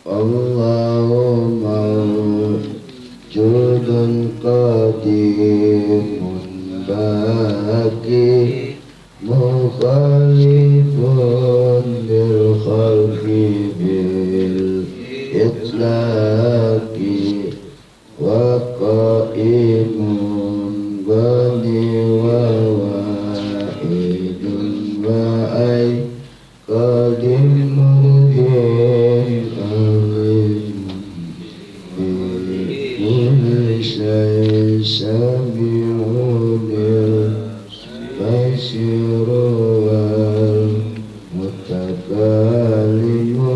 Allahu mawjudun qadimun baqi mukhalifun lil khalqi bil itlaqi wa qaimun bani wa wa'idun wa ay qadimun bin alim kulli syai' sami'un basiru wal mutakallimu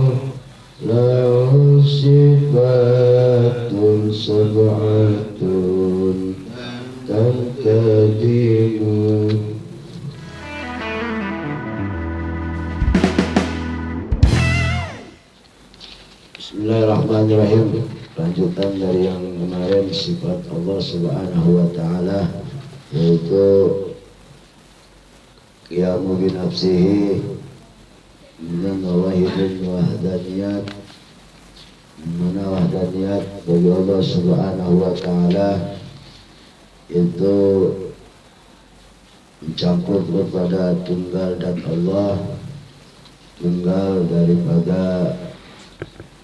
lahu sifatun sab'atun tantadimu. Bismillahirrahmanirrahim. Lanjutan dari yang kemarin, sifat Allah Subhanahu wa ta'ala, yaitu qiyamu bi nafsihi min wahidin wahdaniyat, mana wahdaniyat bagi Allah Subhanahu wa ta'ala itu mencakup kepada tunggal dan Allah, tunggal daripada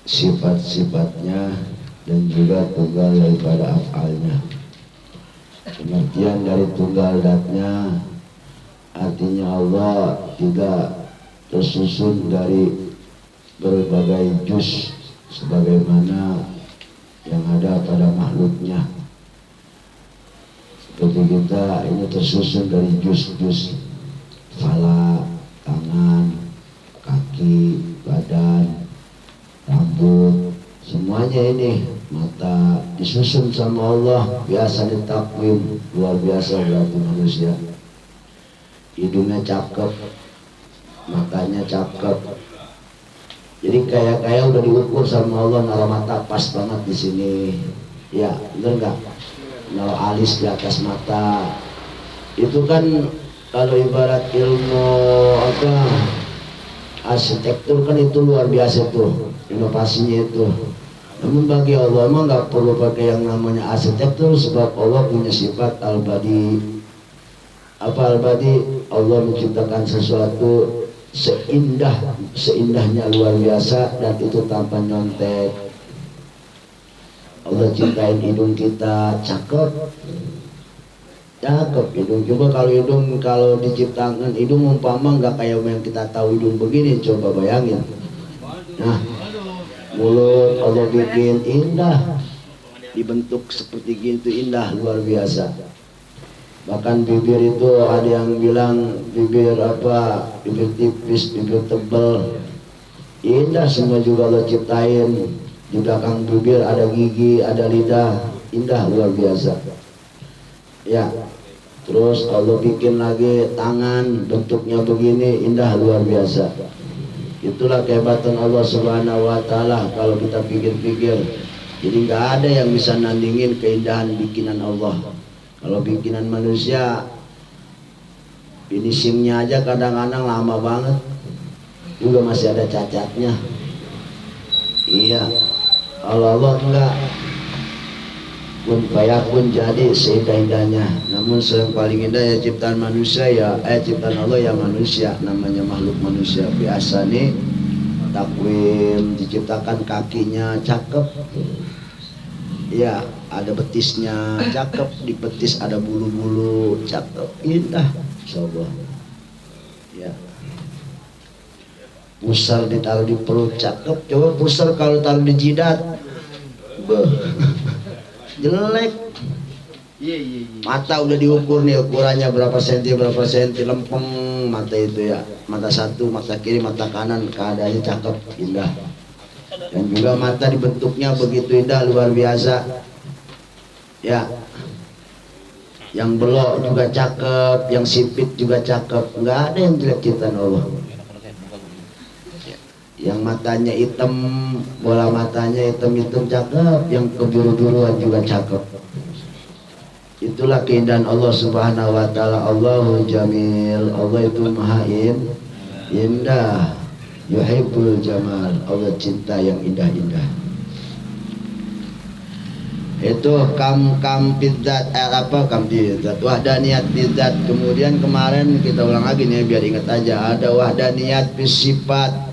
sifat-sifatnya dan juga tunggal daripada af'alnya. Pengertian dari tunggal datnya artinya Allah tidak tersusun dari berbagai juz sebagaimana yang ada pada makhluknya. Seperti kita ini tersusun dari juz-juz, kepala, tangan, kaki, badan, rambut, semuanya ini, mata disusun sama Allah, biasa ditakwim, luar biasa berarti manusia. Hidungnya cakep, matanya cakep, jadi kayak udah diukur sama Allah, naruh mata pas banget di sini, ya bener nggak? Naruh alis di atas mata, itu kan kalau ibarat ilmu apa? Arsitektur kan itu luar biasa tuh, inovasinya itu. Namun bagi Allah memang nggak perlu pakai yang namanya arsitektur, sebab Allah punya sifat al-badi. Apa al-badi? Allah menciptakan sesuatu seindahnya luar biasa, dan itu tanpa nyontek. Allah ciptain hidung kita cakep, cakep hidung. Coba kalau hidung, kalau diciptakan hidung umpama nggak kayak yang kita tahu hidung begini, coba bayangin. Nah, mulut Allah bikin indah, dibentuk seperti gitu, indah luar biasa. Bahkan bibir itu ada yang bilang bibir apa, bibir tipis, bibir tebal, indah semua juga Allah ciptain. Di belakang bibir ada gigi, ada lidah, indah luar biasa. Ya, terus kalau bikin lagi tangan bentuknya begini, indah luar biasa. Itulah kehebatan Allah Subhanahu wa ta'ala kalau kita pikir-pikir. Jadi nggak ada yang bisa nandingin keindahan bikinan Allah. Kalau bikinan manusia, finishingnya aja kadang-kadang lama banget, juga masih ada cacatnya. Iya, kalau Allah enggak, pun fayakun jadi seindah-indahnya. Namun yang paling indah ya ciptaan manusia, ciptaan Allah ya manusia, namanya makhluk manusia. Biasa nih takwim, diciptakan kakinya cakep, ya ada betisnya cakep, di betis ada bulu-bulu cakep, indah, insyaallah. Ya, pusar ditaruh di perut cakep, coba pusar kalau taruh di jidat, jelek. Mata udah diukur nih, ukurannya berapa senti, lempeng mata itu ya, mata satu, mata kiri, mata kanan, keadaannya cakep, indah. Dan juga mata dibentuknya begitu indah, luar biasa. Ya, yang belok juga cakep, yang sipit juga cakep, nggak ada yang jelek ciptaan Allah. Yang matanya hitam, bola matanya hitam-hitam cakep, yang kebiru-biruan juga cakep. Itulah keindahan Allah Subhanahu wa ta'ala. Allahu Jamil, Allah itu maha indah. yuhibbul jamal, Allah cinta yang indah-indah. Itu kam bidzat, kam bidzat, wahdaniyat bidzat. Kemudian kemarin kita ulang lagi nih biar ingat aja, ada wahdaniyat sifat.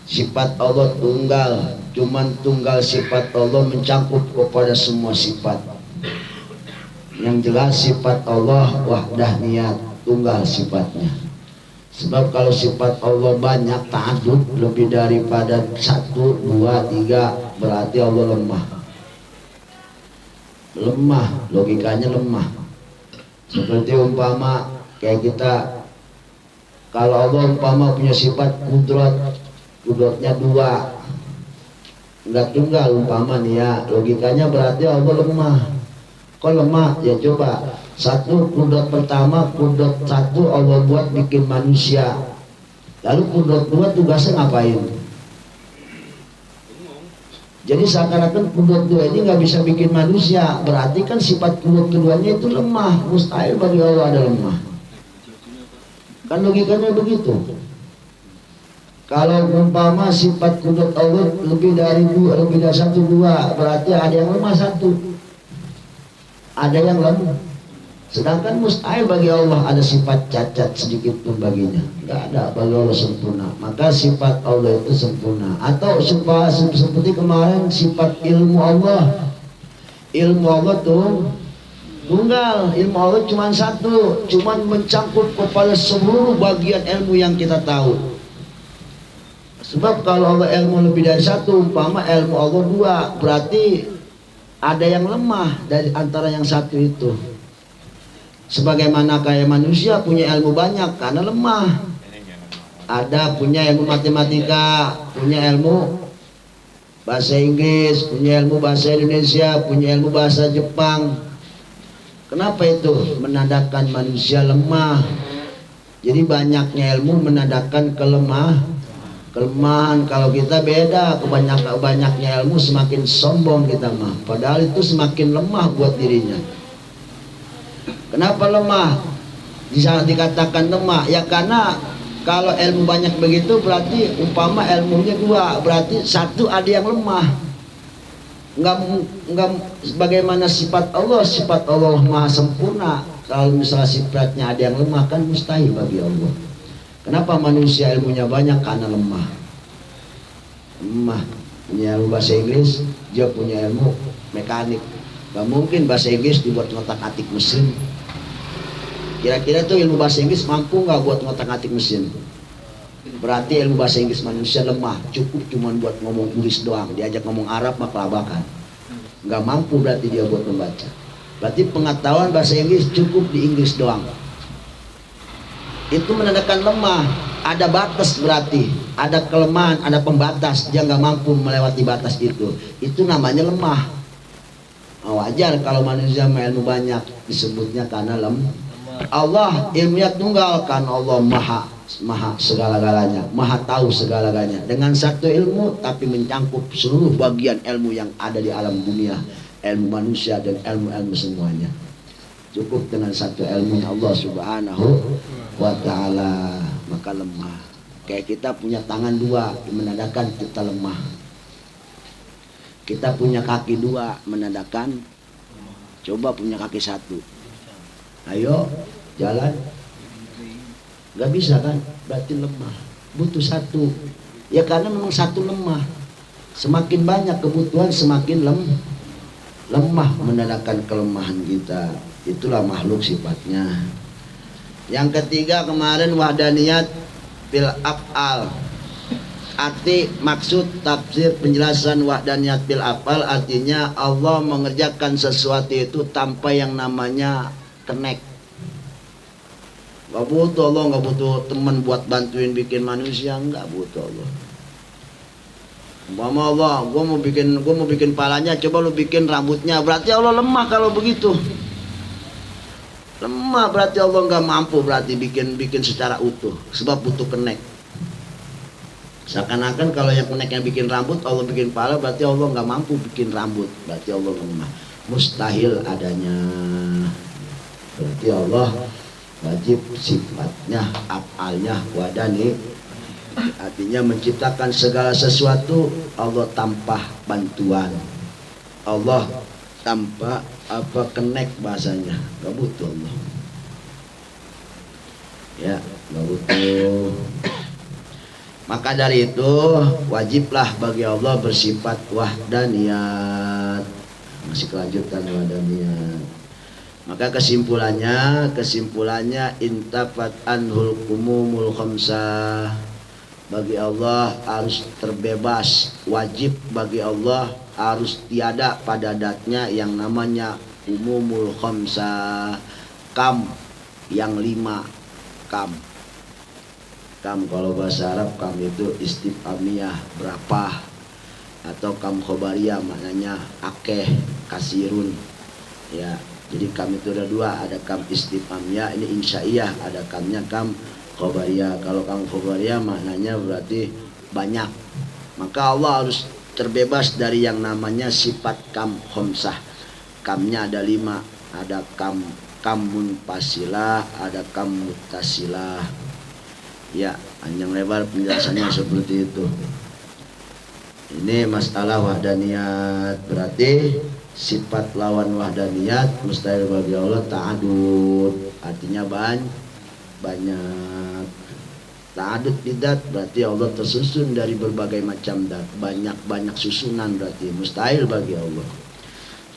Sifat Allah tunggal, cuman tunggal sifat Allah mencakup kepada semua sifat. Yang jelas sifat Allah wahdaniyat, tunggal sifatnya. Sebab kalau sifat Allah banyak ta'adud, lebih daripada 1, 2, 3, berarti Allah lemah. Lemah, logikanya lemah. Seperti umpama kayak kita, kalau Allah umpama punya sifat kudratnya 2, enggak tunggal umpama nih ya, logikanya berarti Allah lemah. Kok lemah? Ya coba, kudrat pertama, kudrat 1 Allah buat bikin manusia, lalu kudrat 2 tugasnya ngapain? Jadi seakan-akan kudrat 2 ini nggak bisa bikin manusia, berarti kan sifat kudrat keduanya itu lemah. Mustahil bagi Allah ada lemah. Kan logikanya begitu. Kalau umpama sifat kudrat Allah lebih dari 2, lebih dari 1, 2, berarti ada yang lemah 1, ada yang lemah. Sedangkan mustahil bagi Allah ada sifat cacat sedikit pun baginya. Nggak ada, bagi Allah sempurna. Maka sifat Allah itu sempurna. Atau seperti kemarin sifat ilmu Allah. Ilmu Allah tuh tunggal. Ilmu Allah cuma 1, cuma mencakup kepada seluruh bagian ilmu yang kita tahu. Sebab kalau Allah ilmu lebih dari 1, umpama ilmu Allah 2, berarti ada yang lemah dari antara yang 1 itu. Sebagaimana kayak manusia punya ilmu banyak karena lemah. Ada punya ilmu matematika, punya ilmu bahasa Inggris, punya ilmu bahasa Indonesia, punya ilmu bahasa Jepang. Kenapa itu? Menandakan manusia lemah. Jadi banyaknya ilmu menandakan kelemahan. Kalau kita beda, banyaknya ilmu semakin sombong kita mah. Padahal itu semakin lemah buat dirinya. Kenapa lemah? Bisa dikatakan lemah ya karena kalau ilmu banyak begitu berarti umpama ilmunya 2, berarti 1 ada yang lemah. Enggak bagaimana sifat Allah maha sempurna. Kalau misalnya sifatnya ada yang lemah kan mustahil bagi Allah. Kenapa manusia ilmunya banyak? Karena lemah. Punya ilmu bahasa Inggris, dia punya ilmu mekanik. Gak mungkin bahasa Inggris dibuat ngotak-atik mesin. Kira-kira tuh ilmu bahasa Inggris mampu nggak buat ngotak-atik mesin? Berarti ilmu bahasa Inggris manusia lemah, cukup cuman buat ngomong tulis doang. Diajak ngomong Arab mah kelabakan. Nggak mampu berarti dia buat membaca. Berarti pengetahuan bahasa Inggris cukup di Inggris doang. Itu menandakan lemah. Ada batas berarti, ada kelemahan, ada pembatas. Dia nggak mampu melewati batas itu. Itu namanya lemah. Wajar kalau manusia ilmu banyak disebutnya karena lemah. Allah ilmunya tunggal kan, Allah maha segala-galanya, maha tahu segala-galanya dengan 1 ilmu tapi mencangkup seluruh bagian ilmu yang ada di alam dunia, ilmu manusia dan ilmu-ilmu semuanya. Cukup dengan 1 ilmunya Allah subhanahu wa ta'ala, maka lemah. Kayak kita punya tangan 2 menandakan kita lemah. Kita punya kaki 2 menandakan, coba punya kaki 1. Ayo jalan, nggak bisa kan? Berarti lemah, butuh 1. Ya karena memang 1 lemah. Semakin banyak kebutuhan semakin lemah menandakan kelemahan kita. Itulah makhluk sifatnya. Yang ketiga kemarin wahdaniyat bil af'al. Arti maksud tafsir penjelasan wahdaniyat bil af'al artinya Allah mengerjakan sesuatu itu tanpa yang namanya connect. Gak butuh Allah, gak butuh teman buat bantuin bikin manusia, gak butuh Allah. Umpama Allah, gua mau bikin palanya, coba lu bikin rambutnya, berarti Allah lemah kalau begitu. Lemah berarti Allah gak mampu berarti bikin secara utuh, sebab butuh connect. Seakan-akan kalau yang connect yang bikin rambut, Allah bikin pala, berarti Allah gak mampu bikin rambut, berarti Allah lemah. Mustahil adanya. Berarti Allah wajib sifatnya, afalnya, Artinya menciptakan segala sesuatu Allah tanpa bantuan, Allah tanpa connect bahasanya, nggak butuh Allah. Ya, nggak butuh. Maka dari itu wajiblah bagi Allah bersifat wahdaniyat. Masih kelanjutan wahdaniyat. Maka kesimpulannya intafat anhul umumul khamsah. Bagi Allah harus terbebas, wajib bagi Allah harus tiada pada datnya yang namanya umumul khamsah, kam yang 5 kam. Kam kalau bahasa Arab kam itu istifhamiyah berapa, atau kam khobariyah maknanya akeh kasirun ya. Jadi kam itu ada 2, ada kam istifhamiyah ini insya'iyah, ada kamnya kam khobariyah. Kalau kam khobariyah maknanya berarti banyak. Maka Allah harus terbebas dari yang namanya sifat kam khamsah. Kamnya ada 5, ada kam munfasilah, ada kam muttasilah. Ya, panjang lebar penjelasannya seperti itu. Ini masalah wahdaniyat. Berarti sifat lawan wahdaniyat mustahil bagi Allah ta'adud. Artinya banyak. Ta'adud bidat berarti Allah tersusun dari berbagai macam dat. Banyak susunan berarti mustahil bagi Allah.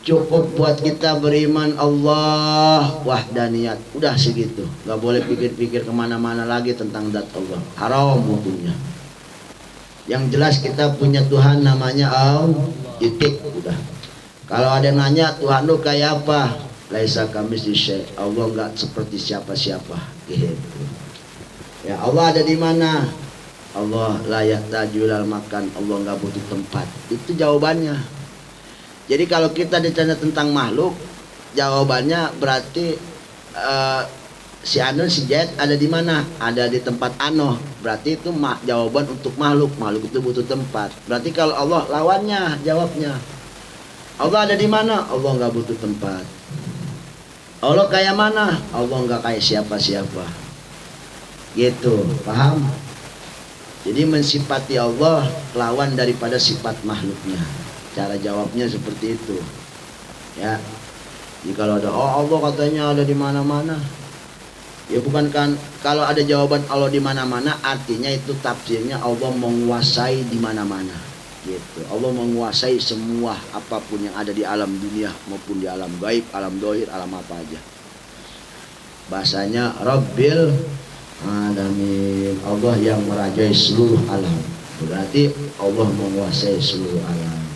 Cukup buat kita beriman Allah wahdaniyat, udah segitu. Gak boleh pikir-pikir kemana-mana lagi tentang zat Allah, haram hukumnya. Yang jelas kita punya Tuhan namanya Allah, titik, udah. Kalau ada nanya Tuhan lu kayak apa, laisa kamitslihi syai', Allah nggak seperti siapa-siapa gitu. Ya, Allah ada di mana? Allah la yahtajul makan, Allah nggak butuh tempat. Itu jawabannya. Jadi kalau kita ditanya tentang makhluk, jawabannya berarti si Anu si Jet ada di mana? Ada di tempat Ano. Berarti itu jawaban untuk makhluk. Makhluk itu butuh tempat. Berarti kalau Allah lawannya jawabnya. Allah ada di mana? Allah nggak butuh tempat. Allah kayak mana? Allah nggak kayak siapa-siapa. Gitu, paham? Jadi mensifati Allah lawan daripada sifat makhluknya. Cara jawabnya seperti itu. Ya. Jadi kalau ada Allah katanya ada di mana-mana. Ya bukan kan, kalau ada jawaban Allah di mana-mana artinya itu tafsirnya Allah menguasai di mana-mana. Gitu. Allah menguasai semua apapun yang ada di alam dunia maupun di alam gaib, alam dohir, alam apa aja. Bahasanya Rabbil Alamin. Allah yang merajai seluruh alam. Berarti Allah menguasai seluruh alam.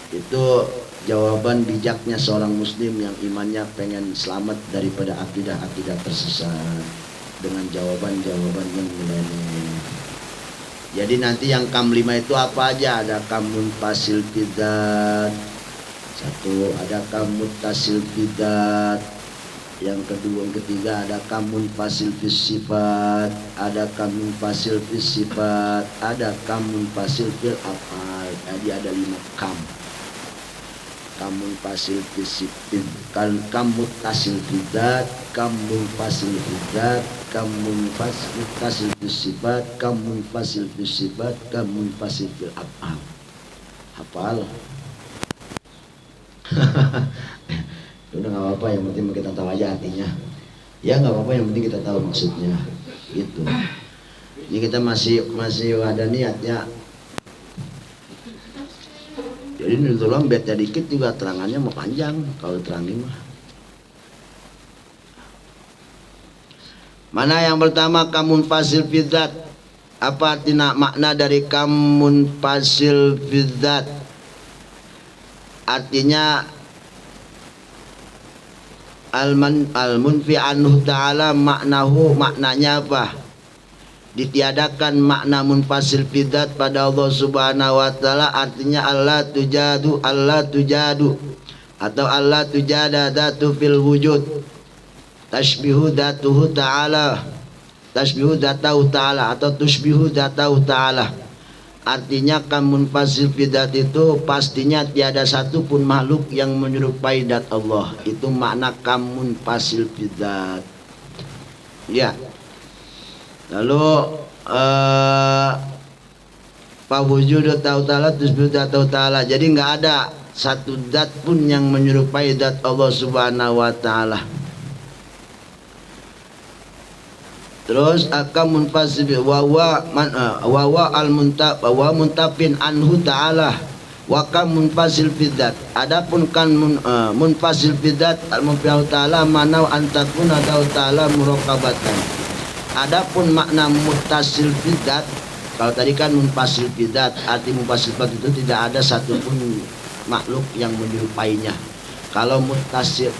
Itu jawaban bijaknya seorang muslim yang imannya pengen selamat daripada akidah-akidah tersesat, dengan jawaban-jawaban yang nilainya. Jadi nanti yang kam 5 itu apa aja? Ada kam munfasil bidat, 1, ada kam muttasil bidat, yang kedua, yang ketiga ada kam munfasil fis sifat, ada kam munfasil fis sifat, ada kam munfasil fil af'al. Jadi ada 5 kam. Kamun fasil fisipin, kamu tasil fidat, kamu fasil fidat, kamu fasil fisibat, kamu fasil fisibat, kamu fasil fil af'al. Hafal? Udah nggak apa-apa, yang penting kita tahu aja artinya. Ya nggak apa-apa, yang penting kita tahu maksudnya. Gitu. Ini kita masih ada niatnya. Jadi ini tolong beda dikit juga terangannya mau panjang kalau terangin mah. Mana yang pertama kamun fasil fidzat? Apa artinya makna dari kamun fasil fidzat? Artinya al-munfi anhu ta'ala maknahu, maknanya apa? Ditiadakan makna munfasil fidzat pada Allah Subhanahu wa taala, artinya Allah tujadu atau Allah tujada dzatu fil wujud, tashbihu dzatuhu ta'ala, tashbihu dzatahu ta'ala atau tushbihu dzatahu ta'ala. Artinya kamun fasil fidzat itu pastinya tiada satu pun makhluk yang menyerupai zat Allah. Itu makna kamun fasil fidzat. Ya. Lalu Fawujudu ta'ala tusbihu ta'ala. Jadi nggak ada satu zat pun yang menyerupai zat Allah Subhanahu wa taala. Terus akan munfasil wa al muntafin anhu ta'ala wa kam munfasil bidzat. Adapun kan munfasil bidzat al munfasil ta'ala mana antakuna ta'ala muraqabatan. Adapun makna muttasil bidzat, kalau tadi kan munfasil bidzat, arti munfasil bidzat itu tidak ada satupun makhluk yang menyerupainya. Kalau muttasil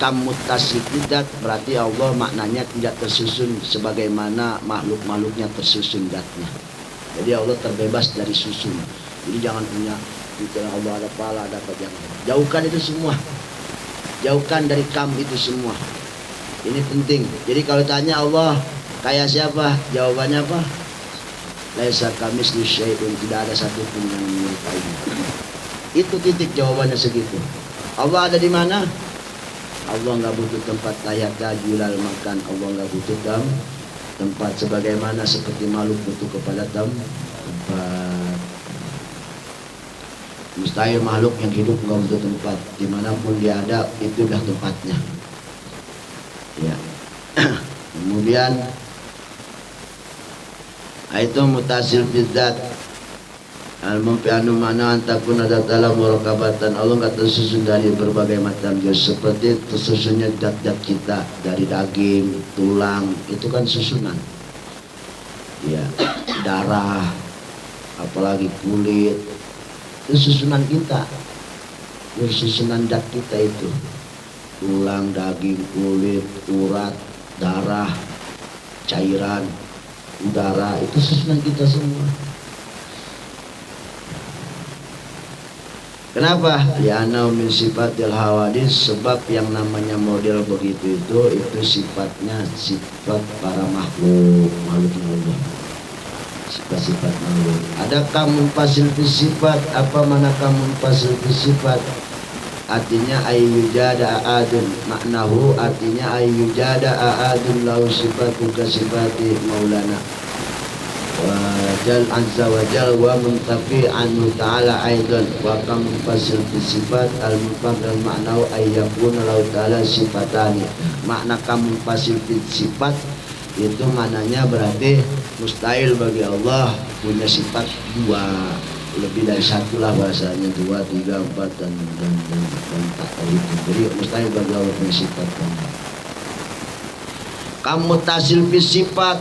bidzat berarti Allah maknanya tidak tersusun sebagaimana makhluk-makhluknya tersusun zatnya. Jadi Allah terbebas dari susun. Jadi jangan punya pikiran Allah ada pala, ada apa, jangan. Jauhkan itu semua. Jauhkan dari kam itu semua. Ini penting. Jadi kalau tanya Allah kayak siapa? Jawabannya apa? Laisa kamitslihi syai'un, tidak ada satupun yang menyerupainya. Itu titik jawabannya segitu. Allah ada di mana? Allah nggak butuh tempat layak julal makan. Allah nggak butuh tempat sebagaimana seperti makhluk butuh kepada tempat. Mustahil makhluk yang hidup nggak butuh tempat. Dimanapun dia ada itu udah tempatnya. Ya. Kemudian itu mutasil bidzat. Al-mumpi'anu mana antakun ada dalam murakabatan. Allah nggak tersusun dari berbagai macam jenis, seperti tersusunnya zat-zat kita dari daging, tulang, itu kan susunan. Ya, darah, apalagi kulit, itu susunan kita. Itu susunan zat kita itu. Tulang, daging, kulit, urat, darah, cairan, udara, itu susunan kita semua. Kenapa? Li'annahu min sifatil hawadis, sebab yang namanya model begitu itu sifatnya sifat para makhluk Allah. Sifat-sifat makhluk. Adakah munfasil fi sifat? Apa manakah munfasil fi sifat? Artinya ayyujada a'adun. Maknahu artinya ayyujada a'adun lahu sifatu ka sifati maulana. Wajal azza wajal wa muntafi anhu ta'ala aidan wa kam fasil sifat al munfadal ma'nau ayyakuna lahu ta'ala sifatani. Makna kam fasil sifat itu maknanya berarti mustahil bagi Allah punya sifat dua, lebih dari satu lah bahasanya, 2, 3, 4 dan tak tahu itu. Jadi mustahil bagi Allah punya sifat. Kamu tasil sifat.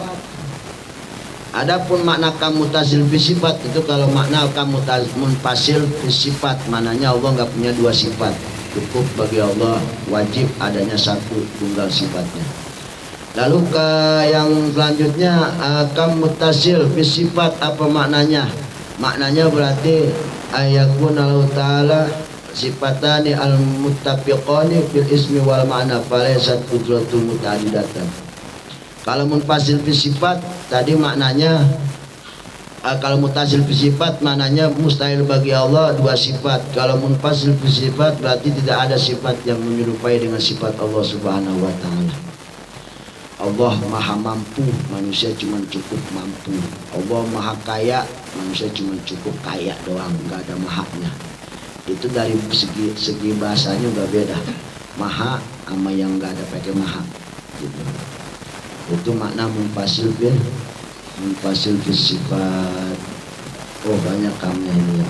Adapun makna kamu tasil sifat itu, kalau makna kamu munfasil sifat, maknanya Allah nggak punya dua sifat. Cukup bagi Allah wajib adanya satu tunggal sifatnya. Lalu ke yang selanjutnya, kamu tasil sifat apa maknanya? Maknanya berarti ayakun Allah Ta'ala sifatani al-muttafiqani fil ismi wal ma'na falaysat qudratul muta'addidatan. Kalau munfasil fi sifat tadi maknanya, kalau mutasil fi sifat maknanya mustahil bagi Allah dua sifat. Kalau munfasil fi sifat berarti tidak ada sifat yang menyerupai dengan sifat Allah Subhanahu wa taala. Allah maha mampu, manusia cuma cukup mampu. Allah maha kaya, manusia cuma cukup kaya doang, nggak ada mahanya. Itu dari segi bahasanya udah beda. Maha sama yang nggak ada pakai maha gitu. Itu makna munfasil fi sifat. Oh, banyak kamnya ini ya.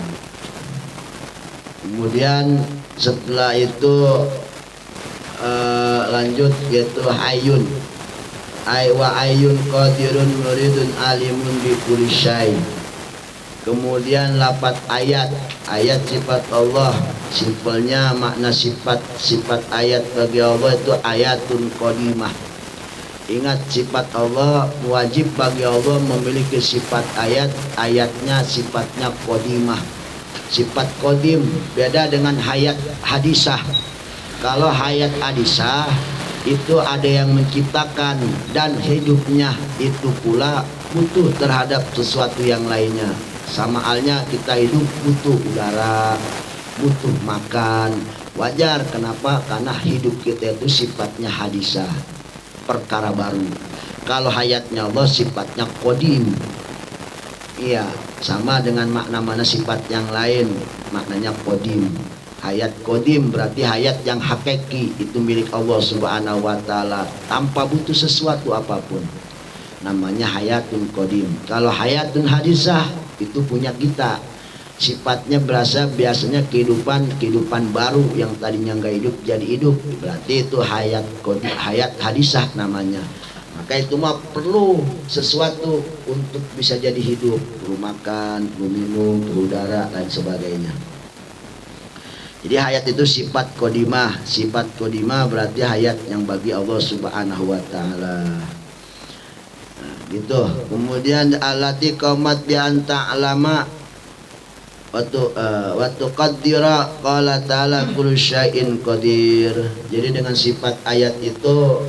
Kemudian setelah itu lanjut yaitu hayyun. Wa ayyun qadirun muridun alimun bi kulli syai. Kemudian lapat ayat sifat Allah, simpelnya makna sifat ayat bagi Allah itu ayatun qadimah. Ingat, sifat Allah wajib bagi Allah memiliki sifat ayatnya sifatnya qadimah. Sifat qadim beda dengan hayat hadisah. Kalau hayat hadisah itu ada yang menciptakan dan hidupnya itu pula butuh terhadap sesuatu yang lainnya. Sama halnya kita hidup butuh udara, butuh makan. Wajar, kenapa? Karena hidup kita itu sifatnya hadisah. perkara baru. Kalau hayatnya Allah sifatnya qadim. Iya, sama dengan makna-makna sifat yang lain, maknanya qadim. Hayat qadim berarti hayat yang hakiki, itu milik Allah Subhanahu wa taala tanpa butuh sesuatu apapun. Namanya hayatun qadim. Kalau hayatun hadisah itu punya kita. Sifatnya biasanya kehidupan baru yang tadinya nggak hidup jadi hidup. Berarti itu hayat qadim, hayat hadisah namanya. Maka itu mah perlu sesuatu untuk bisa jadi hidup, perlu makan, perlu minum, perlu udara dan sebagainya. Jadi hayat itu sifat qadimah. Sifat qadimah berarti hayat yang bagi Allah Subhanahu wa taala. Nah, gitu. Kemudian allati qamat bi anta alama wa tuqaddira qala ta'ala kullu syai'in qadir. Jadi dengan sifat ayat itu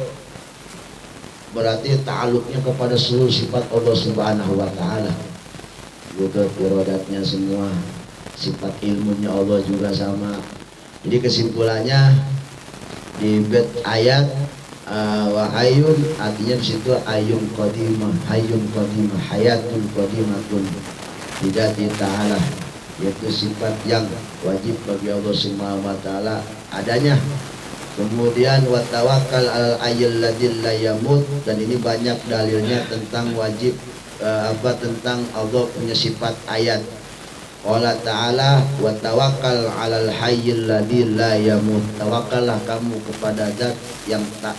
berarti ta'aluknya kepada seluruh sifat Allah Subhanahu wa taala. Wujud irodatnya semua, sifat ilmunya Allah juga sama. Jadi kesimpulannya di bait ayat wa ayun, artinya di situ ayun qadimah, hayatun qadimatun tidak ta'ala, yaitu sifat yang wajib bagi Allah Subhanahu wa taala adanya. Kemudian wa tawakkal alal ayyil ladzi la yamut, dan ini banyak dalilnya tentang wajib tentang Allah punya sifat ayat. Allah Ta'ala wa tawakkal alal hayyil ladzi la yamut, tawakallah kamu kepada zat yang tak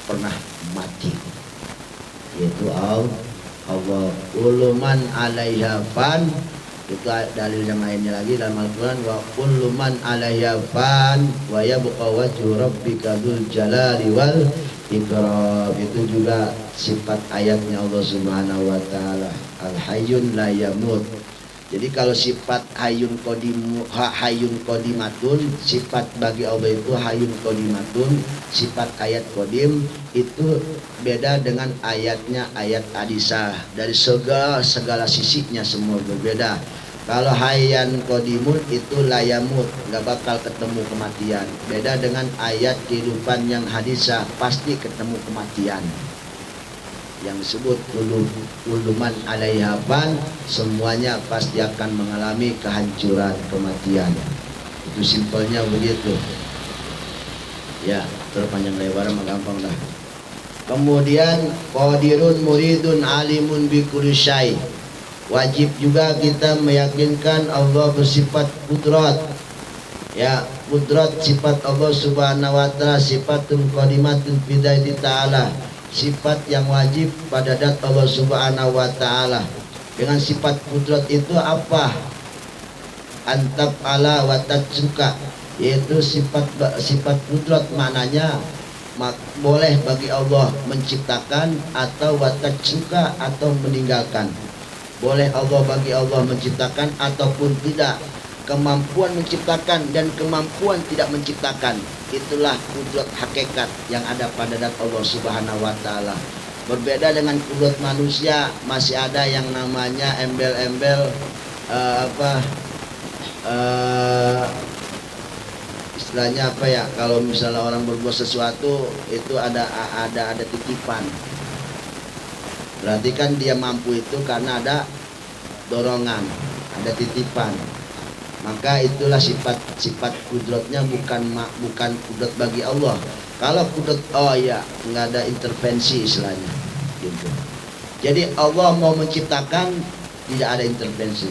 pernah mati, yaitu Allah. Uluman alaiha fan, itu dalil yang lainnya lagi dalam Al-Quran, wa kullu man 'alaiha fan wa yabqa wajhu rabbika dzul jalali wal ikram. Itu juga sifat ayatnya Allah Subhanahu wa taala, al-hayyun la yamut. Jadi kalau sifat hayyun qadimatun, sifat bagi Allah itu hayyun qadimatun, sifat ayat qadim itu beda dengan ayatnya ayat hadisah. Dari segala sisinya semua berbeda. Kalau hayyan qadimun itu layamut, nggak bakal ketemu kematian. Beda dengan ayat kehidupan yang hadisah, pasti ketemu kematian. Yang disebut uluman alaiha fan, semuanya pasti akan mengalami kehancuran, kematian. Itu simpelnya begitu. Ya, terpanjang lebar mah gampang dah. Kemudian qadirun muridun alimun bi kulli syai. Wajib juga kita meyakinkan Allah bersifat qudrat. Ya, qudrat sifat Allah Subhanahu wa taala, sifatun qadimatun fi dzati ta'ala. Sifat yang wajib pada zat Allah Subhanahu wa taala. Dengan sifat qudrat itu apa? Antab ala wa tatsuka, yaitu sifat qudrat maknanya boleh bagi Allah menciptakan atau wa tatsuka atau meninggalkan. Boleh Allah bagi Allah menciptakan ataupun tidak. Kemampuan menciptakan dan kemampuan tidak menciptakan, itulah kudrat hakikat yang ada pada zat Allah Subhanahu wa taala. Berbeda dengan kudrat manusia, masih ada yang namanya embel-embel istilahnya apa ya, kalau misalnya orang berbuat sesuatu itu ada titipan. Berarti kan dia mampu itu karena ada dorongan, ada titipan. Maka itulah sifat kudratnya, bukan kudrat bagi Allah. Kalau kudrat, oh ya, nggak ada intervensi istilahnya gitu. Jadi Allah mau menciptakan, tidak ada intervensi.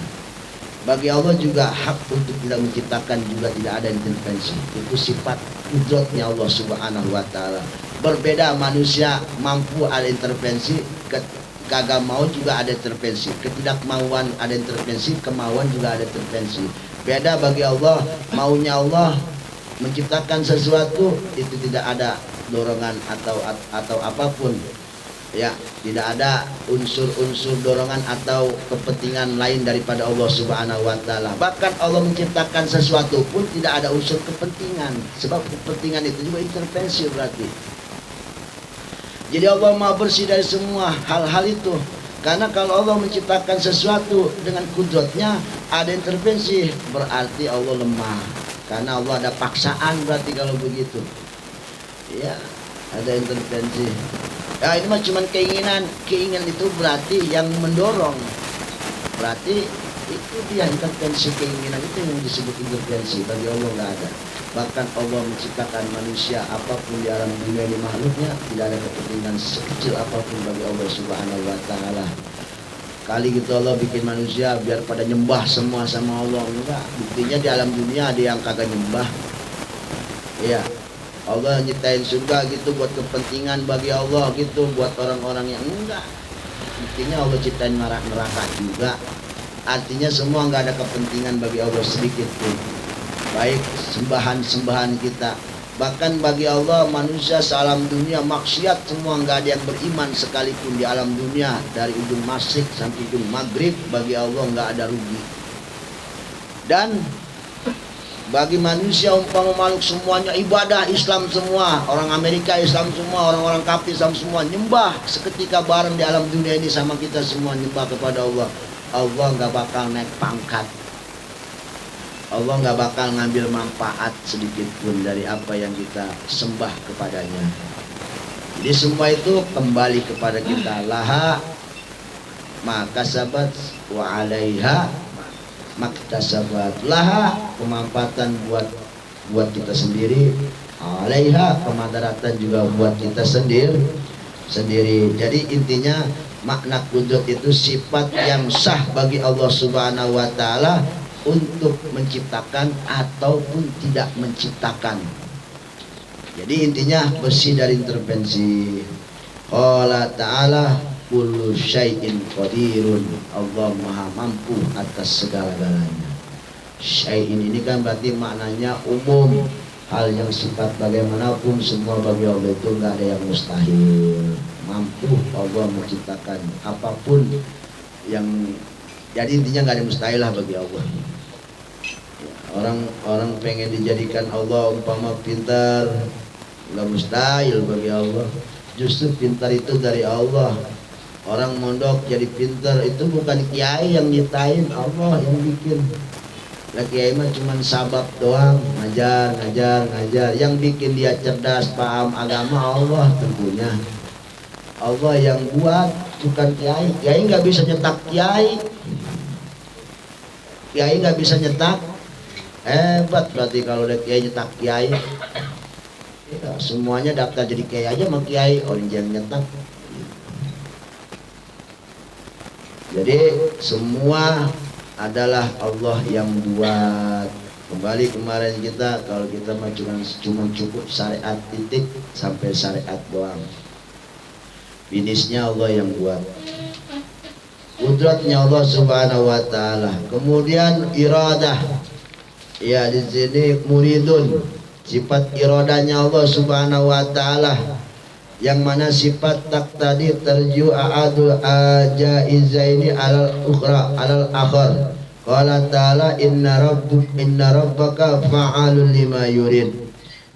Bagi Allah juga hak untuk tidak menciptakan, juga tidak ada intervensi. Itu sifat kudratnya Allah Subhanahu wa taala. Berbeda, manusia mampu ada intervensi, kagak mau juga ada intervensi, ketidakmauan ada intervensi, kemauan juga ada intervensi. Beda bagi Allah, maunya Allah menciptakan sesuatu itu tidak ada dorongan atau apapun. Ya, tidak ada unsur-unsur dorongan atau kepentingan lain daripada Allah Subhanahu wa taala. Bahkan Allah menciptakan sesuatu pun tidak ada unsur kepentingan, sebab kepentingan itu juga intervensi berarti. Jadi Allah Maha bersih dari semua hal-hal itu. Karena kalau Allah menciptakan sesuatu dengan kudratnya ada intervensi, berarti Allah lemah. Karena Allah ada paksaan berarti kalau begitu. Ya, ada intervensi. Ya ini mah cuman keinginan itu berarti yang mendorong, berarti itu dia intervensi keinginan itu yang disebut intervensi. Bagi Allah nggak ada. Bahkan Allah menciptakan manusia apapun di alam dunia ini makhluknya tidak ada kepentingan sekecil apapun bagi Allah Subhanahu Wa Taala. Kali gitu Allah bikin manusia biar pada nyembah semua sama Allah, enggak. Buktinya di alam dunia ada yang kagak nyembah. Iya. Allah nyiptain surga gitu buat kepentingan bagi Allah gitu, buat orang-orang yang enggak. Buktinya Allah ciptain neraka juga. Artinya semua enggak ada kepentingan bagi Allah sedikit pun. Baik sembahan-sembahan kita. Bahkan bagi Allah manusia sealam dunia maksiat semua, enggak ada yang beriman sekalipun di alam dunia. Dari ujung masyrik sampai ujung maghrib bagi Allah enggak ada rugi. Dan bagi manusia umpama makhluk semuanya ibadah Islam semua, orang Amerika Islam semua, orang-orang kafir Islam semua nyembah seketika bareng di alam dunia ini sama kita semua nyembah kepada Allah. Allah nggak bakal naik pangkat, Allah nggak bakal ngambil manfaat sedikit pun dari apa yang kita sembah kepadanya. Jadi semua itu kembali kepada kita. Laha maka sabat wa alaiha maktasabat, laha kemanfaatan buat kita sendiri, alaiha kemadaratan juga buat kita sendiri. Jadi intinya makna kudrat itu sifat yang sah bagi Allah Subhanahu Wa Taala untuk menciptakan ataupun tidak menciptakan. Jadi intinya bersih dari intervensi. Allah Ta'ala kullu syai'in qadirun, Allah maha mampu atas segala-galanya. Syai'in ini kan berarti maknanya umum, hal yang sifat bagaimanapun semua bagi Allah itu nggak ada yang mustahil. Mampu Allah menciptakan apapun yang, jadi intinya nggak ada mustahil lah bagi Allah. Orang pengen dijadikan Allah umpama pintar, nggak mustahil bagi Allah. Justru pintar itu dari Allah. Orang mondok jadi pintar itu bukan kiai yang nyiptain, Allah yang bikin. Lah kiai mah cuman sabab doang, ngajar. Yang bikin dia cerdas, paham agama Allah tentunya. Allah yang buat, bukan kiai. Kiai nggak bisa nyetak kiai. Kiai nggak bisa nyetak. Hebat berarti kalau ada kiai nyetak kiai. Ya, semuanya daftar jadi kiai aja sama kiai, orang yang nyetak. Jadi semua adalah Allah yang buat. Kembali kemarin kita, kalau kita mah cuma cukup syariat titik sampai syariat doang. Finishnya Allah yang buat. Kudratnya Allah Subhanahu Wa Taala. Kemudian iradah. Ya di sini muridun. Sifat iradahnya Allah Subhanahu Wa Taala. Yang mana sifat tak tadi terju a'adu ajaizaini alal ukhra alal akhar. Qala ta'ala inna rabbaka fa'alun lima yurid.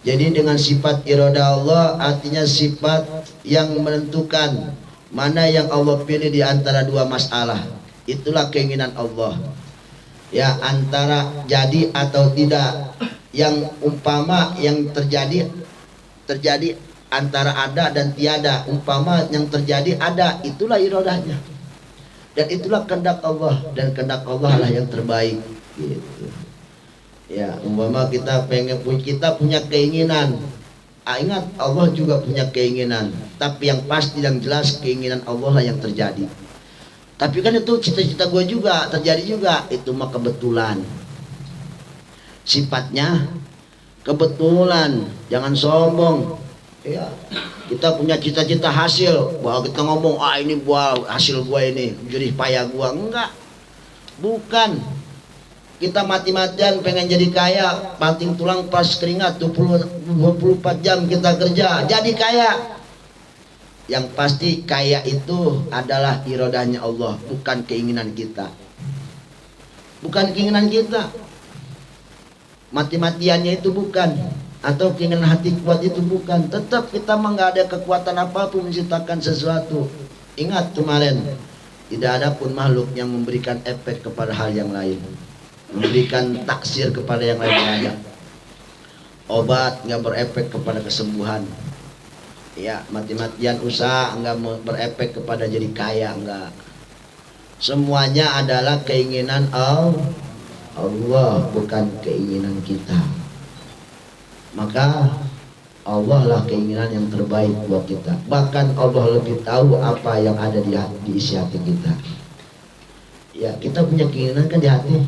Jadi dengan sifat irada Allah artinya sifat yang menentukan mana yang Allah pilih di antara dua masalah. Itulah keinginan Allah. Ya antara jadi atau tidak. Yang umpama yang terjadi antara ada dan tiada, umpama yang terjadi ada, itulah iradahnya. Dan itulah kehendak Allah, dan kehendak Allah lah yang terbaik gitu. Ya, umpama kita punya keinginan. Ingat Allah juga punya keinginan, tapi yang pasti yang jelas keinginan Allah lah yang terjadi. Tapi kan itu cita-cita gue juga terjadi juga, itu mah kebetulan. Sifatnya kebetulan, jangan sombong. Ya, kita punya cita-cita hasil, bahwa kita ngomong ini buah hasil gua ini, jerih payah gua, enggak, bukan. Kita mati-matian pengen jadi kaya, banting tulang pas keringat 24 jam kita kerja, jadi kaya. Yang pasti kaya itu adalah iradahnya Allah, bukan keinginan kita. Bukan keinginan kita. Mati-matiannya itu bukan, atau keinginan hati kuat itu bukan. Tetap kita mah nggak ada kekuatan apapun menciptakan sesuatu. Ingat kemarin, tidak ada pun makhluk yang memberikan efek kepada hal yang lain, memberikan taksir kepada yang lain. Ada obat nggak berefek kepada kesembuhan, Ya, mati-matian usaha enggak berefek kepada jadi kaya, enggak. Semuanya adalah keinginan Allah, bukan keinginan kita. Maka Allah lah keinginan yang terbaik buat kita. Bahkan Allah lebih tahu apa yang ada di isi hati kita. Ya, kita punya keinginan kan di hati.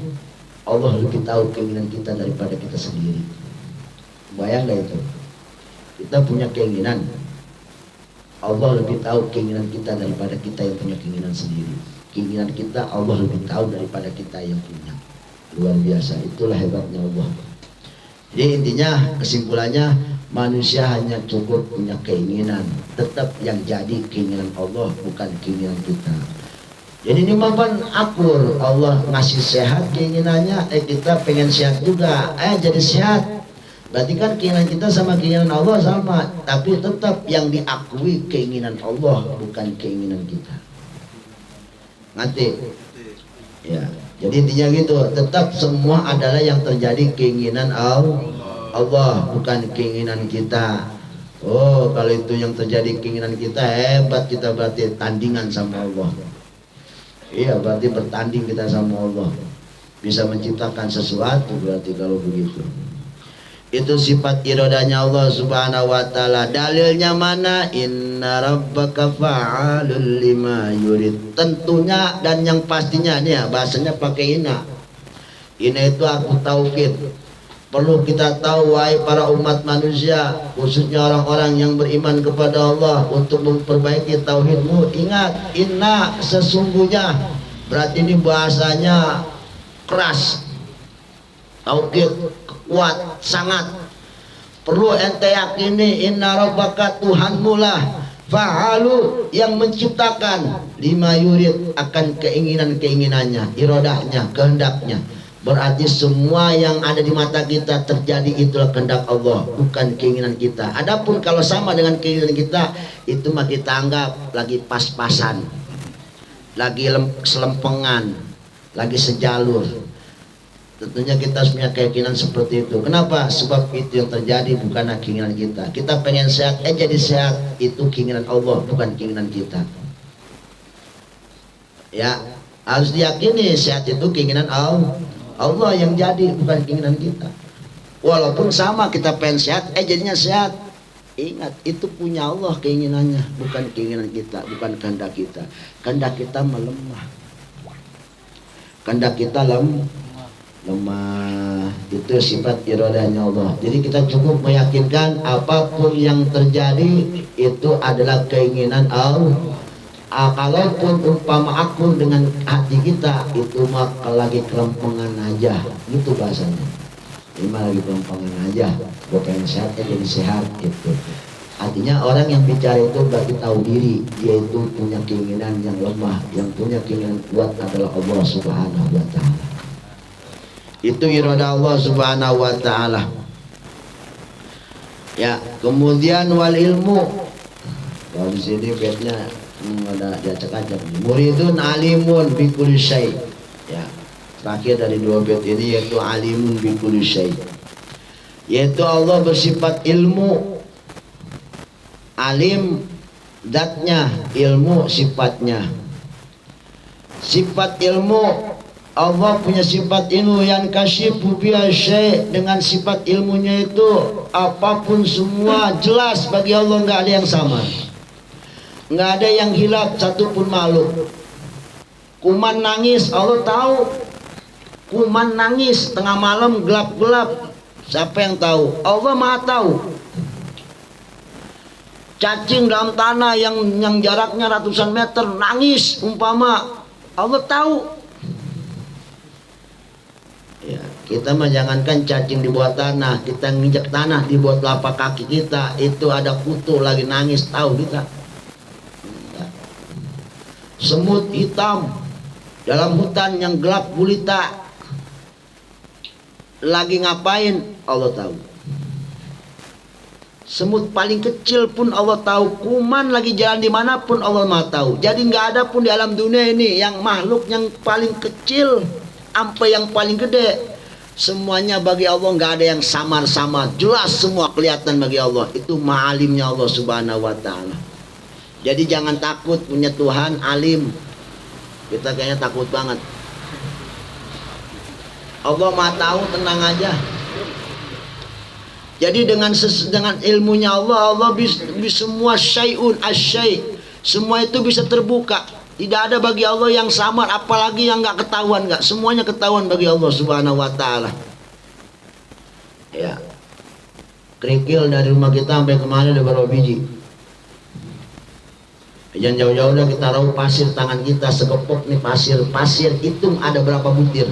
Allah lebih tahu keinginan kita daripada kita sendiri. Bayang gak itu? Kita punya keinginan, Allah lebih tahu keinginan kita daripada kita yang punya keinginan sendiri. Keinginan kita Allah lebih tahu daripada kita yang punya. Luar biasa, itulah hebatnya Allah. Jadi intinya, kesimpulannya, manusia hanya cukup punya keinginan. Tetap yang jadi keinginan Allah, bukan keinginan kita. Jadi ini mapan akur, Allah ngasih sehat keinginannya, kita pengen sehat juga, jadi sehat. Berarti kan keinginan kita sama keinginan Allah sama, tapi tetap yang diakui keinginan Allah, bukan keinginan kita. Ngerti? Ya, jadi intinya gitu, tetap semua adalah yang terjadi keinginan Allah, bukan keinginan kita. Oh, kalau itu yang terjadi keinginan kita, hebat kita, berarti tandingan sama Allah. Iya, berarti bertanding kita sama Allah. Bisa menciptakan sesuatu berarti kalau begitu. Itu sifat iradanya Allah Subhanahu wa taala. Dalilnya mana? Inna rabbaka fa'alul lima yurid. Tentunya dan yang pastinya nih ya, bahasanya pakai inna. Inna itu aku tauhid. Perlu kita tahu wahai para umat manusia, khususnya orang-orang yang beriman kepada Allah, untuk memperbaiki tauhidmu. Ingat, inna sesungguhnya, berarti ini bahasanya keras. Tauhid kuat sangat. Perlu ente yakini, inna rabbaka Tuhanmu lah fa'alu yang menciptakan lima yurid, akan keinginan-keinginannya, iradahnya, kehendaknya. Berarti semua yang ada di mata kita terjadi itulah kehendak Allah, bukan keinginan kita. Adapun kalau sama dengan keinginan kita, itu mah kita anggap lagi pas-pasan, lagi selempengan, lagi sejalur. Tentunya kita punya keyakinan seperti itu. Kenapa? Sebab itu yang terjadi bukan keinginan kita. Kita pengen sehat, jadi sehat. Itu keinginan Allah, bukan keinginan kita. Ya, harus diyakini sehat itu keinginan Allah yang jadi, bukan keinginan kita. Walaupun sama kita pengen sehat, jadinya sehat. Ingat, itu punya Allah keinginannya, bukan keinginan kita, bukan kehendak kita. Kehendak kita melemah. Kehendak kita lemah. Itu sifat iradahnya Allah. Jadi kita cukup meyakinkan apapun yang terjadi itu adalah keinginan Allah. Kalaupun umpama akun dengan hati kita, itu mah lagi kelempengan aja, gitu bahasanya. Ini mah lagi kelempengan aja, gue pengen sehat jadi sehat gitu. Artinya orang yang bicara itu berarti tahu diri, dia itu punya keinginan yang lemah. Yang punya keinginan kuat adalah Allah Subhanahu wa taala. Itu iradah Allah Subhanahu wa taala. Ya, kemudian wal ilmu. Kalau di sini bednya ada diacak-acak. Muridun alimun bi kulli syai. Ya, terakhir dari dua bait ini yaitu alimun bi kulli syai. Yaitu Allah bersifat ilmu. Alim zatnya, ilmu sifatnya. Sifat ilmu, Allah punya sifat ilmu yang kasyifu biha syai'. Dengan sifat ilmunya itu apapun semua jelas bagi Allah, nggak ada yang sama. Nggak ada yang hilap satupun makhluk. Kuman nangis, Allah tahu. Kuman nangis tengah malam gelap-gelap, siapa yang tahu? Allah Maha tahu. Cacing dalam tanah yang jaraknya ratusan meter nangis umpama, Allah tahu. Ya, kita mah jangankan cacing di bawah tanah, kita nginjak tanah di bawah telapak kaki kita, itu ada kutu lagi nangis, tahu kita. Semut hitam dalam hutan yang gelap gulita lagi ngapain, Allah tahu. Semut paling kecil pun Allah tahu. Kuman lagi jalan dimanapun Allah Maha tahu. Jadi nggak ada pun di alam dunia ini yang makhluk yang paling kecil sampai yang paling gede, Semuanya bagi Allah, nggak ada yang samar-samar, jelas semua kelihatan bagi Allah. Itu ma'alimnya Allah subhanahu wa ta'ala. Jadi jangan takut punya Tuhan alim. Kita kayaknya takut banget. Allah maha tahu, tenang aja. Jadi dengan ilmunya Allah, Allah bisa semua syai'un asyai', semua itu bisa terbuka. Tidak ada bagi Allah yang samar, apalagi yang nggak ketahuan, nggak. Semuanya ketahuan bagi Allah subhanahu wa ta'ala. Ya, kerikil dari rumah kita sampai kemana ada berapa biji? Jangan jauh-jauh dah kita raup pasir tangan kita sekepok nih pasir. Pasir hitung ada berapa butir.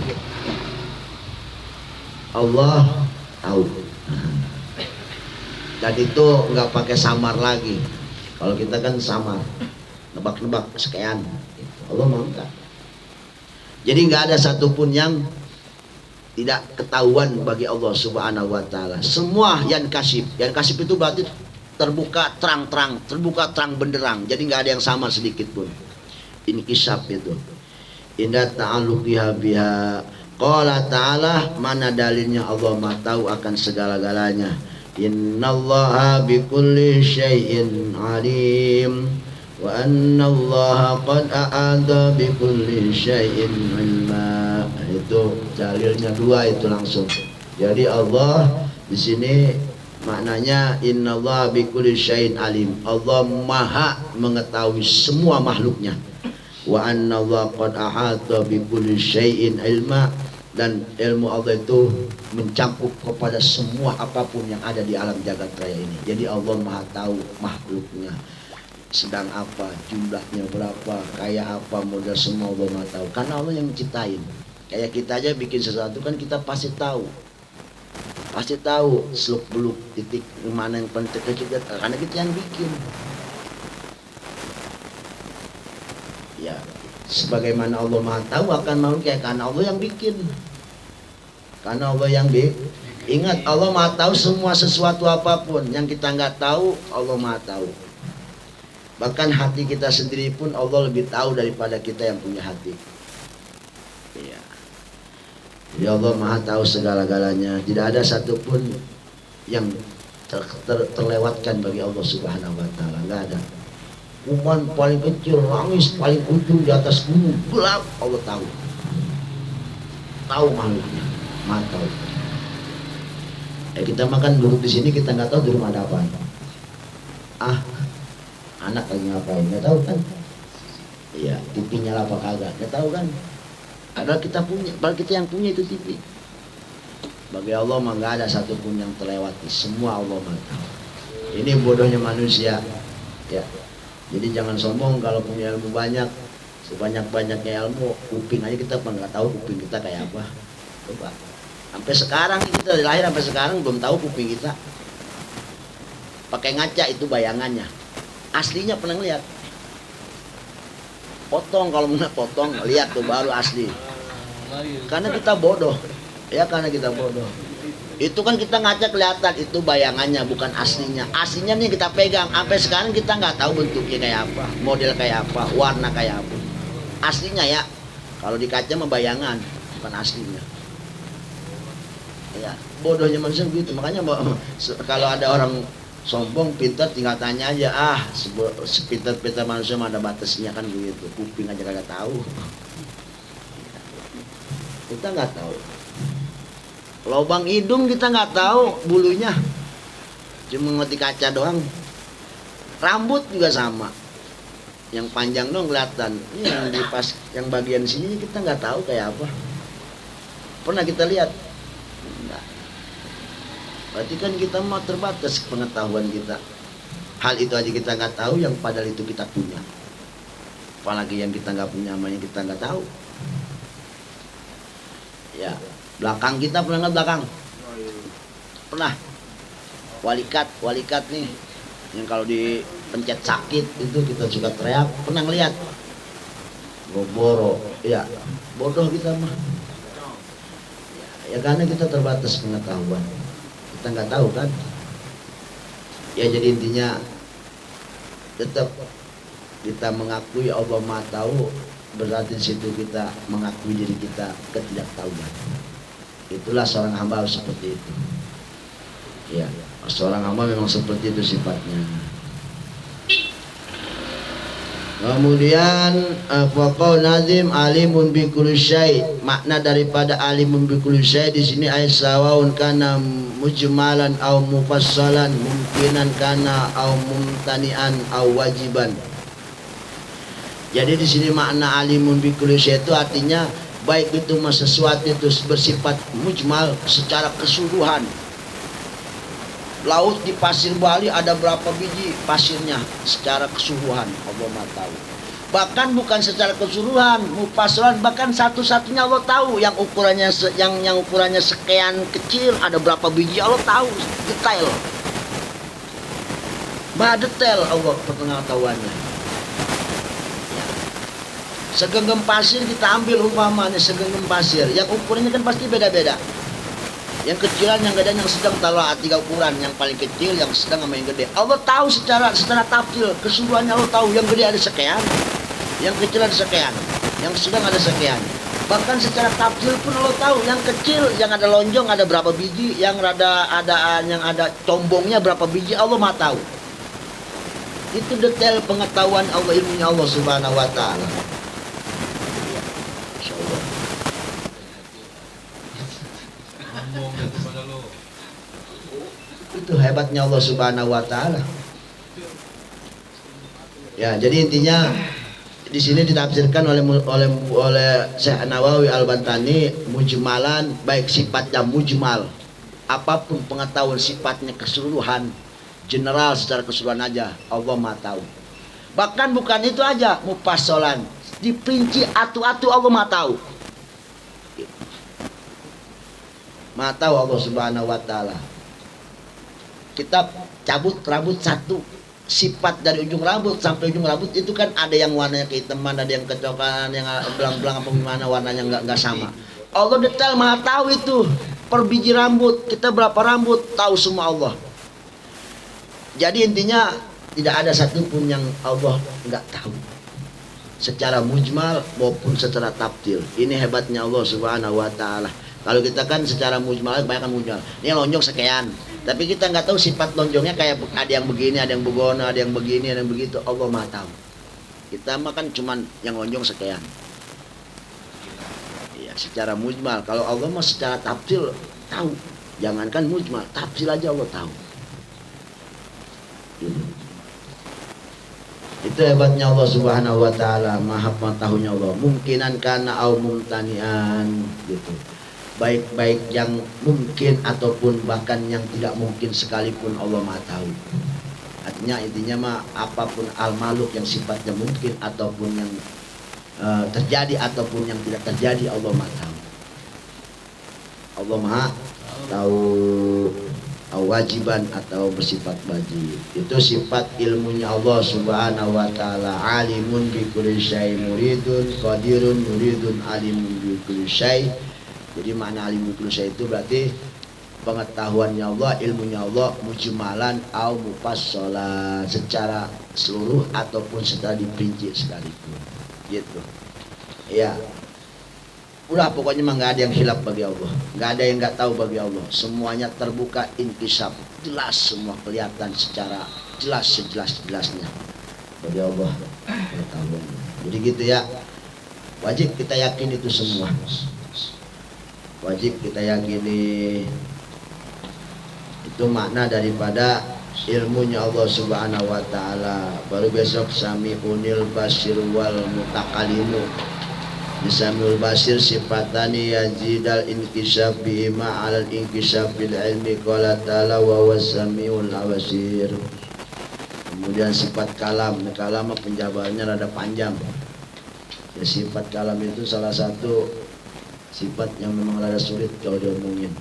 Allah tahu. Dan itu nggak pakai samar lagi. Kalau kita kan samar, nebak-nebak sekian. Allah mau enggak. Jadi nggak ada satupun yang tidak ketahuan bagi Allah subhanahu wa ta'ala. Semua yang kasih itu berarti terbuka terang-terang, terbuka terang benderang. Jadi nggak ada yang sama sedikit pun. Ini kisab itu. Indah ta'aluqiha biha. Qala ta'ala, mana dalilnya Allah maha tahu akan segala-galanya. Innallaha bikulli syai'in alim. Wa annallaha qad a'ada bikulli syai'in ilma. Itu dalilnya dua itu langsung. Jadi Allah di sini maknanya innallaha bikulli syai'in alim. Allah maha mengetahui semua makhluknya. Wa annallaha qad ahata bikulli syai'in ilma, dan ilmu Allah itu mencakup kepada semua apapun yang ada di alam jagat raya ini. Jadi Allah maha tahu makhluknya sedang apa, jumlahnya berapa, kayak apa, model, semua Allah maha tahu. Karena Allah yang menciptain. Kayak kita aja bikin sesuatu kan kita pasti tahu. Pasti tahu seluk beluk titik mana yang penting kita, karena kita yang bikin. Ya, sebagaimana Allah maha tahu akan makhluknya, karena Allah yang bikin. Karena Allah yang ingat, Allah maha tahu semua sesuatu apapun yang kita nggak tahu, Allah maha tahu. Bahkan hati kita sendiri pun Allah lebih tahu daripada kita yang punya hati. Ya. Jadi Allah maha tahu segala-galanya. Tidak ada satupun yang terlewatkan bagi Allah subhanahu wa ta'ala. Nggak ada. Kuman paling kecil, langis paling ujung di atas gunung gelap, Allah tahu. Tahu makhluknya, maha tahu. Kita makan duduk di sini, kita nggak tahu di rumah ada apa. Anak lagi ngapain, nggak tahu kan? Iya, TV nyala apa kagak, nggak tahu kan? Padahal kita punya, padahal kita yang punya itu TV. Bagi Allah mah nggak ada satupun yang terlewati, semua Allah maha tahu. Ini bodohnya manusia, ya. Jadi jangan sombong kalau punya ilmu banyak, sebanyak-banyaknya ilmu, kuping aja kita nggak tahu kuping kita kayak apa. Coba, sampai sekarang kita dari lahir sampai sekarang belum tahu kuping kita. Pakai ngaca itu bayangannya, aslinya pernah lihat. Potong, kalau mau potong, lihat tuh baru asli. Karena kita bodoh, ya karena kita bodoh. Itu kan kita ngaca kelihatan, itu bayangannya bukan aslinya. Aslinya nih kita pegang, sampai sekarang kita nggak tahu bentuknya kayak apa, model kayak apa, warna kayak apa. Aslinya ya, kalau di kaca mah bayangan, bukan aslinya. Ya, bodohnya manusia begitu. Makanya kalau ada orang sombong, pintar, tinggal tanya aja. Sepintar-pintar manusia mah ada batasnya kan begitu. Kuping aja kagak tahu. Kita nggak tahu. Lubang hidung kita nggak tahu bulunya. Cuma ngerti kaca doang. Rambut juga sama. Yang panjang dong kelihatan. Ini yang di pas, yang bagian sini kita nggak tahu kayak apa. Pernah kita lihat? Enggak. Berarti kan kita mah terbatas pengetahuan kita. Hal itu aja kita nggak tahu, yang padahal itu kita punya. Apalagi yang kita nggak punya, yang kita nggak tahu. Ya, belakang kita pernah nggak belakang? Pernah. Walikat nih, yang kalau dipencet sakit itu kita suka teriak. Pernah ngeliat? Boro, ya bodoh kita mah. Ya karena kita terbatas pengetahuan. Kita nggak tahu kan? Ya jadi intinya tetap kita mengakui Allah maha tahu, berarti di situ kita mengakui diri kita ketidaktahuan. Itulah seorang hamba harus seperti itu. Ya, seorang hamba memang seperti itu sifatnya. Kemudian faqau nazim alimun bi kulli syai. Makna daripada alimun bi kulli syai di sini ay sawaun kana mujmalan au mufassalan, mungkinan kana au mumtanian au wajiban. Jadi di sini makna alimun bi kulli syai itu artinya baik itu sesuatu itu bersifat mujmal secara keseluruhan. Laut di pasir Bali ada berapa biji pasirnya secara keseluruhan Allah Maha tahu. Bahkan bukan secara keseluruhan, mufassalan, bahkan satu-satunya Allah tahu yang ukurannya yang ukurannya sekian kecil ada berapa biji Allah tahu detail. Maha detail Allah pengetahuannya. Ya. Segenggam pasir kita ambil umpamanya segenggam pasir, yang ukurannya kan pasti beda-beda. Yang kecilan, yang gede, yang sedang, taruh tiga ukuran, yang paling kecil, yang sedang, sama yang gede. Allah tahu secara tafsil, keseluruhannya Allah tahu. Yang gede ada sekian, yang kecil ada sekian, yang sedang ada sekian. Bahkan secara tafsil pun Allah tahu. Yang kecil, yang ada lonjong ada berapa biji, yang yang ada combongnya berapa biji, Allah Maha tahu. Itu detail pengetahuan Allah, ilmunya Allah Subhanahu wa taala. Itu hebatnya Allah Subhanahu wa taala. Ya, jadi intinya di sini ditafsirkan oleh Syekh Nawawi Al-Bantani mujmalan, baik sifatnya mujmal, apapun pengetahuan sifatnya keseluruhan, general secara keseluruhan aja Allah Maha tahu. Bahkan bukan itu aja, mufassalan, diperinci atu-atu Allah Maha tahu. Maha tahu Allah Subhanahu wa taala. Kita cabut rambut satu, sifat dari ujung rambut sampai ujung rambut itu kan ada yang warnanya kehitaman, ada yang kecoklatan, yang belang-belang apa gimana warnanya nggak sama. Allah detail Maha tahu itu per biji rambut kita berapa rambut tahu semua Allah. Jadi intinya tidak ada satupun yang Allah nggak tahu secara mujmal maupun secara tafsil. Ini hebatnya Allah Subhanahu wa taala. Kalau kita kan secara mujmal banyak mujmal. Ini lonjong sekian. Tapi kita nggak tahu sifat lonjongnya kayak ada yang begini, ada yang begono, ada yang begini, ada yang begitu. Allah Maha tahu. Kita makan cuman yang lonjong sekian. Ya, secara mujmal. Kalau Allah mah secara tafsil tahu. Jangankan mujmal, tafsil aja Allah tahu. Itu hebatnya Allah Subhanahu wa taala, Maha pengetahuannya Allah. Mungkinan kana au mumtanian gitu. Baik-baik yang mungkin ataupun bahkan yang tidak mungkin sekalipun Allah Maha tahu. Artinya intinya mah apapun al-maluk yang sifatnya mungkin ataupun yang terjadi ataupun yang tidak terjadi Allah Maha tahu. Allah Maha tahu wajiban atau bersifat wajib. Itu sifat ilmunya Allah Subhanahu wa taala. Alimun bi kulli syai, muridun qadirun, muridun alimun bi kulli syai. Jadi makna alim kulli syai itu berarti pengetahuannya Allah, ilmunya Allah mujmalan au mufassalan, secara seluruh ataupun secara diperinci sekalipun. Gitu. Ya. Udah pokoknya mah nggak ada yang hilaf bagi Allah, nggak ada yang nggak tahu bagi Allah. Semuanya terbuka, inkisaf, jelas semua kelihatan secara jelas sejelas-jelasnya bagi Allah pengetahuannya. Jadi gitu ya. Wajib kita yakin itu semua. Wajib kita yakini itu makna daripada ilmunya Allah Subhanahu wa taala. Baru besok sami'unil basir wal mutakalimu. Sami'ul basir sifatani yazidal inkisaf bima alal inkisaf bil ilmi qala ta'ala wa wasami'ul basir. Kemudian sifat kalam penjabarannya rada panjang. Ya, sifat kalam itu salah satu sifat yang memang rada sulit kalau diomongin.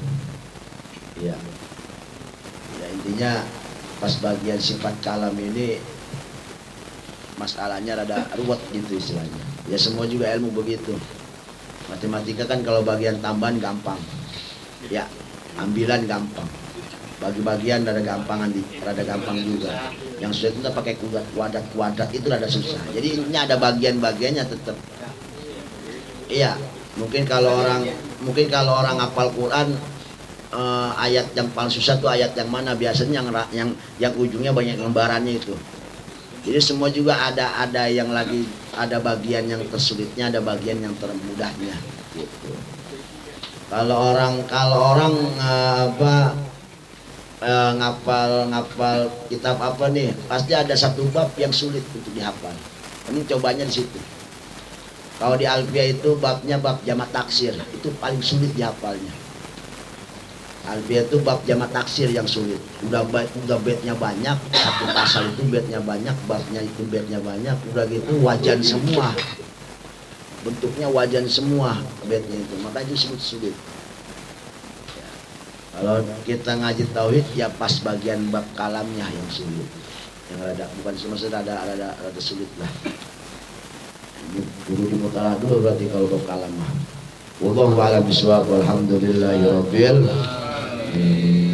Ya. Ya intinya pas bagian sifat kalam ini masalahnya rada ruwet gitu istilahnya. Ya semua juga ilmu begitu. Matematika kan kalau bagian tambahan gampang. Ya, ambilan gampang. Bagi-bagian rada gampang juga. Yang sulit itu pakai kuadrat itu rada susah. Jadi intinya ada bagian-bagiannya tetap. Iya. Mungkin kalau orang hafal Quran, ayat yang paling susah tuh ayat yang mana? Biasanya yang ujungnya banyak lembarannya itu. Jadi semua juga ada yang lagi, ada bagian yang tersulitnya, ada bagian yang termudahnya gitu. Kalau orang ngapal kitab apa nih, pasti ada satu bab yang sulit untuk dihafal. Ini cobanya di situ. Kalau di Alfiyah itu babnya bab jamak taksir, itu paling sulit dihafalnya. Alfiyah itu bab jamak taksir yang sulit. Udah bednya banyak, satu pasal itu bednya banyak, babnya itu bednya banyak, udah gitu wajan semua. Bentuknya wajan semua bednya itu, makanya itu sulit. Kalau kita ngaji tauhid ya pas bagian bab kalamnya yang sulit. Yang ada bukan semua ada sulit lah. Guru dimutara dulu berarti kalau bab kalam mah. Wallahu a'lam bishawab. Walhamdulillahirabbil alamin.